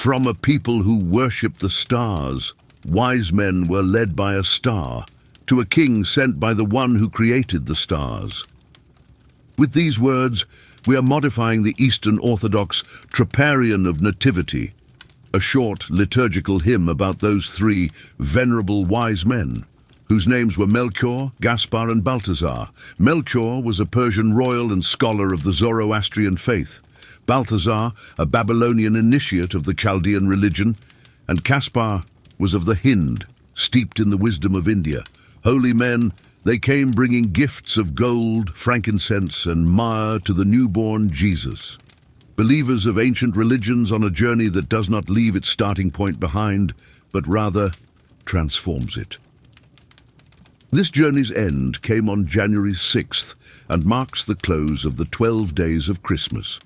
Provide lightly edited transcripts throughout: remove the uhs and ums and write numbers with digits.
From a people who worship the stars, wise men were led by a star, to a king sent by the one who created the stars. With these words, we are modifying the Eastern Orthodox Troparion of Nativity, a short liturgical hymn about those three venerable wise men, whose names were Melchior, Gaspar, and Balthazar. Melchior was a Persian royal and scholar of the Zoroastrian faith, Balthazar a Babylonian initiate of the Chaldean religion, and Gaspar was of the Hind, steeped in the wisdom of India. Holy men, they came bringing gifts of gold, frankincense, and myrrh to the newborn Jesus. Believers of ancient religions on a journey that does not leave its starting point behind, but rather transforms it. This journey's end came on January 6th and marks the close of the 12 days of Christmas.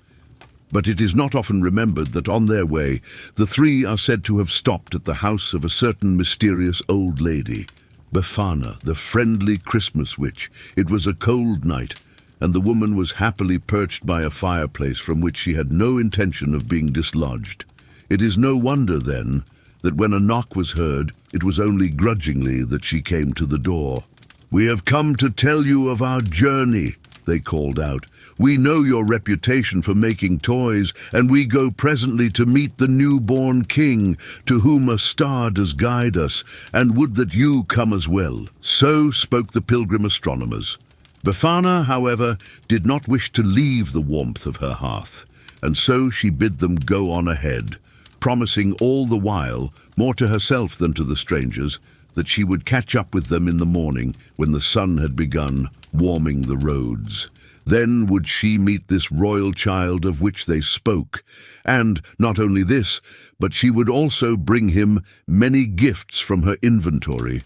But it is not often remembered that on their way, the three are said to have stopped at the house of a certain mysterious old lady, Befana, the friendly Christmas witch. It was a cold night, and the woman was happily perched by a fireplace from which she had no intention of being dislodged. It is no wonder, then, that when a knock was heard, it was only grudgingly that she came to the door. "We have come to tell you of our journey," they called out. "We know your reputation for making toys, and we go presently to meet the newborn king, to whom a star does guide us, and would that you come as well." So spoke the pilgrim astronomers. Befana, however, did not wish to leave the warmth of her hearth, and so she bid them go on ahead, promising all the while, more to herself than to the strangers, that she would catch up with them in the morning when the sun had begun warming the roads. Then would she meet this royal child of which they spoke, and not only this, but she would also bring him many gifts from her inventory,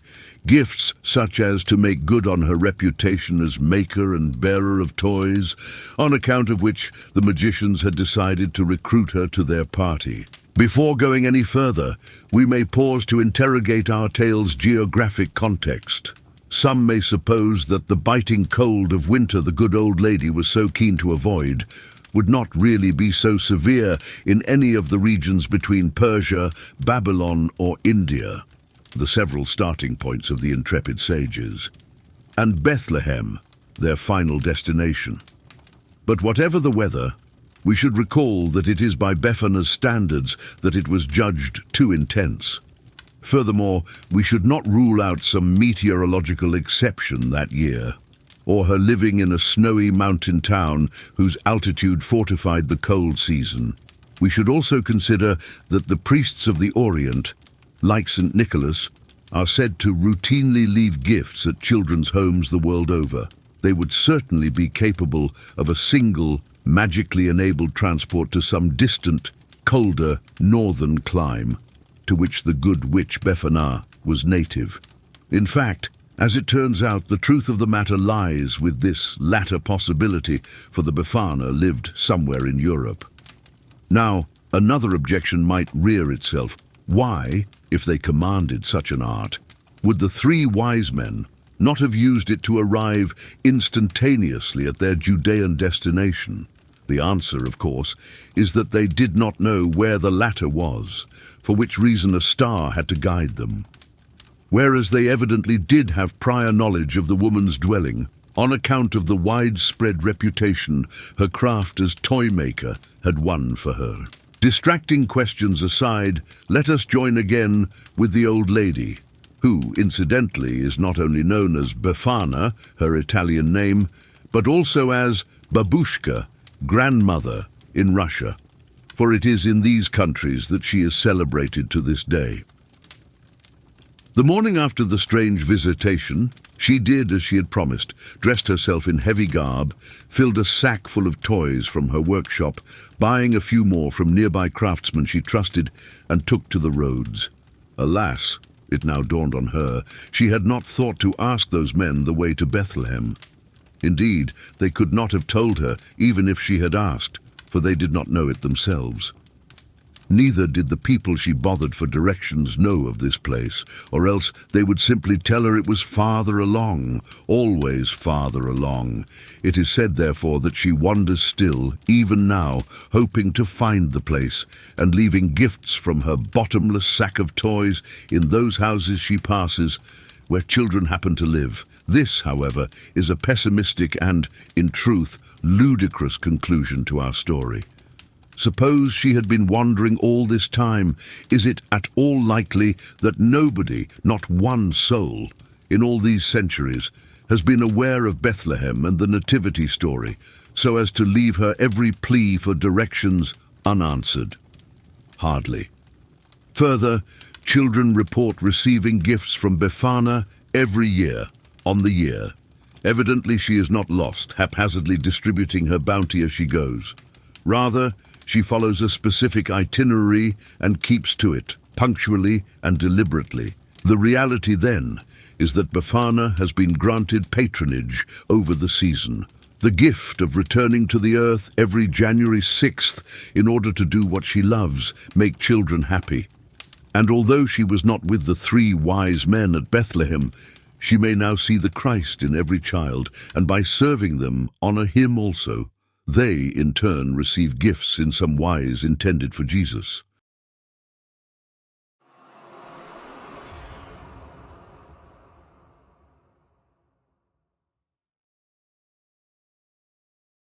gifts such as to make good on her reputation as maker and bearer of toys, on account of which the magicians had decided to recruit her to their party. Before going any further, we may pause to interrogate our tale's geographic context. Some may suppose that the biting cold of winter the good old lady was so keen to avoid would not really be so severe in any of the regions between Persia, Babylon, or India, the several starting points of the intrepid sages, and Bethlehem, their final destination. But whatever the weather, we should recall that it is by Befana's standards that it was judged too intense. Furthermore, we should not rule out some meteorological exception that year, or her living in a snowy mountain town whose altitude fortified the cold season. We should also consider that the priests of the Orient, like St. Nicholas, are said to routinely leave gifts at children's homes the world over. They would certainly be capable of a single, magically enabled transport to some distant, colder, northern clime, to which the good witch Befana was native. In fact, as it turns out, the truth of the matter lies with this latter possibility, for the Befana lived somewhere in Europe. Now, another objection might rear itself. Why, if they commanded such an art, would the three wise men not have used it to arrive instantaneously at their Judean destination? The answer, of course, is that they did not know where the latter was, for which reason a star had to guide them. Whereas they evidently did have prior knowledge of the woman's dwelling, on account of the widespread reputation her craft as toy maker had won for her. Distracting questions aside, let us join again with the old lady, who, incidentally, is not only known as Befana, her Italian name, but also as Babushka, grandmother, in Russia, for it is in these countries that she is celebrated to this day. The morning after the strange visitation, she did as she had promised, dressed herself in heavy garb, filled a sack full of toys from her workshop, buying a few more from nearby craftsmen she trusted, and took to the roads. Alas, it now dawned on her, she had not thought to ask those men the way to Bethlehem. Indeed, they could not have told her, even if she had asked, for they did not know it themselves. Neither did the people she bothered for directions know of this place, or else they would simply tell her it was farther along, always farther along. It is said, therefore, that she wanders still, even now, hoping to find the place, and leaving gifts from her bottomless sack of toys in those houses she passes, where children happen to live. This, however, is a pessimistic and, in truth, ludicrous conclusion to our story. Suppose she had been wandering all this time, is it at all likely that nobody, not one soul, in all these centuries, has been aware of Bethlehem and the nativity story, so as to leave her every plea for directions unanswered? Hardly. Further, children report receiving gifts from Befana every year, on the year. Evidently she is not lost, haphazardly distributing her bounty as she goes. Rather, she follows a specific itinerary and keeps to it, punctually and deliberately. The reality, then, is that Befana has been granted patronage over the season, the gift of returning to the earth every January 6th in order to do what she loves, make children happy. And although she was not with the 3 wise men at Bethlehem, she may now see the Christ in every child, and by serving them, honor him also. They, in turn, receive gifts in some wise intended for Jesus.